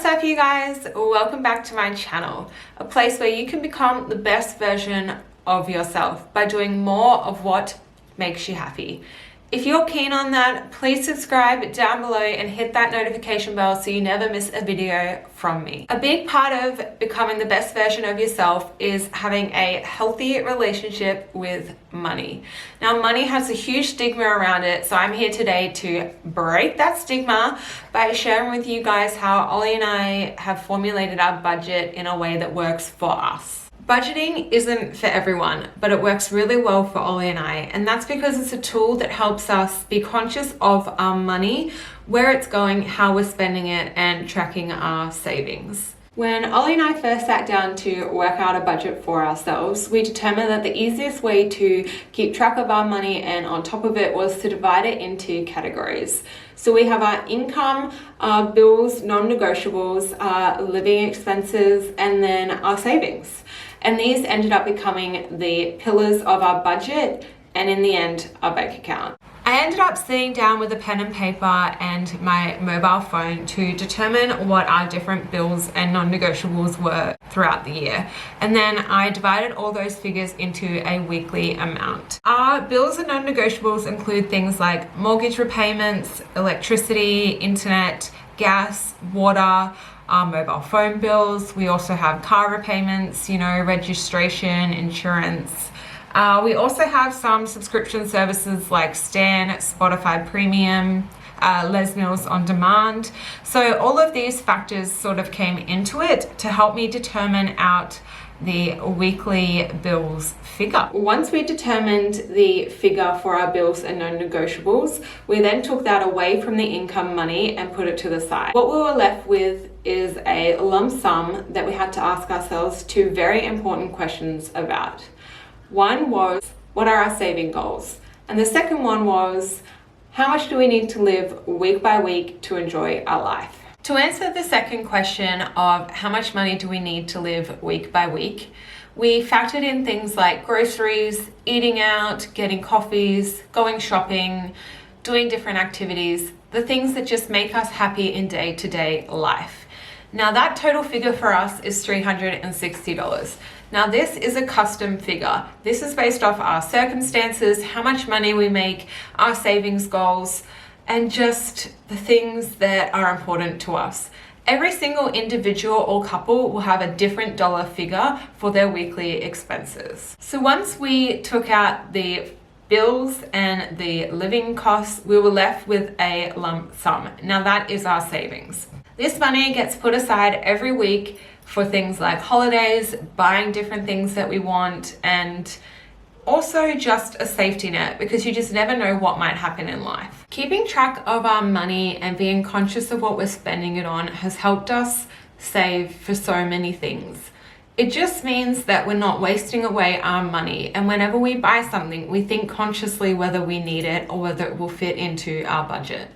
up, you guys? Welcome back to my channel, a place where you can become the best version of yourself by doing more of what makes you happy. If you're keen on that, please subscribe down below and hit that notification bell so you never miss a video from me. A big part of becoming the best version of yourself is having a healthy relationship with money. Now, money has a huge stigma around it, so I'm here today to break that stigma by sharing with you guys how Ollie and I have formulated our budget in a way that works for us. Budgeting isn't for everyone, but it works really well for Ollie and I, and that's because it's a tool that helps us be conscious of our money, where it's going, how we're spending it, and tracking our savings. When Ollie and I first sat down to work out a budget for ourselves, we determined that the easiest way to keep track of our money and on top of it was to divide it into categories. So we have our income, our bills, non-negotiables, our living expenses, and then our savings. And these ended up becoming the pillars of our budget and in the end, our bank account. I ended up sitting down with a pen and paper and my mobile phone to determine what our different bills and non-negotiables were throughout the year. And then I divided all those figures into a weekly amount. Our bills and non-negotiables include things like mortgage repayments, electricity, internet, gas, water, our mobile phone bills. We also have car repayments, registration, insurance. We also have some subscription services like Stan, Spotify Premium, Les Mills On Demand. So all of these factors sort of came into it to help me determine out the weekly bills figure. Once we determined the figure for our bills and non-negotiables, we then took that away from the income money and put it to the side. What we were left with is a lump sum that we had to ask ourselves two very important questions about. One was, what are our saving goals? And the second one was, how much do we need to live week by week to enjoy our life? To answer the second question of how much money do we need to live week by week, we factored in things like groceries, eating out, getting coffees, going shopping, doing different activities, the things that just make us happy in day-to-day life. Now that total figure for us is $360. Now this is a custom figure. This is based off our circumstances, how much money we make, our savings goals, and just the things that are important to us. Every single individual or couple will have a different dollar figure for their weekly expenses. So once we took out the bills and the living costs, we were left with a lump sum. Now that is our savings. This money gets put aside every week for things like holidays, buying different things that we want, and also just a safety net because you just never know what might happen in life. Keeping track of our money and being conscious of what we're spending it on has helped us save for so many things. It just means that we're not wasting away our money, and whenever we buy something, we think consciously whether we need it or whether it will fit into our budget.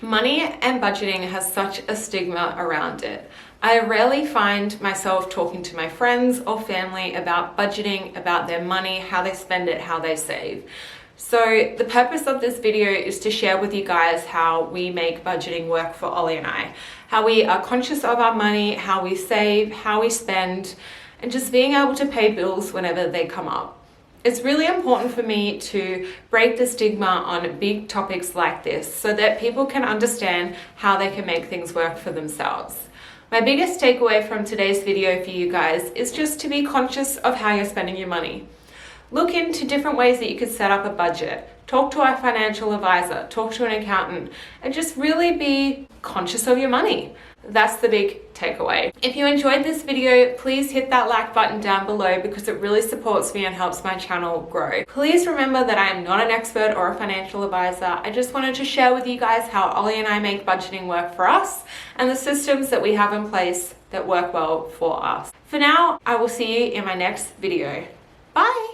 Money and budgeting has such a stigma around it. I rarely find myself talking to my friends or family about budgeting, about their money, how they spend it, how they save. So the purpose of this video is to share with you guys how we make budgeting work for Ollie and I, how we are conscious of our money, how we save, how we spend, and just being able to pay bills whenever they come up. It's really important for me to break the stigma on big topics like this so that people can understand how they can make things work for themselves. My biggest takeaway from today's video for you guys is just to be conscious of how you're spending your money. Look into different ways that you could set up a budget. Talk to a financial advisor, talk to an accountant, and just really be conscious of your money. That's the big takeaway. If you enjoyed this video, please hit that like button down below because it really supports me and helps my channel grow. Please remember that I am not an expert or a financial advisor. I just wanted to share with you guys how Ollie and I make budgeting work for us and the systems that we have in place that work well for us. For now, I will see you in my next video. Bye!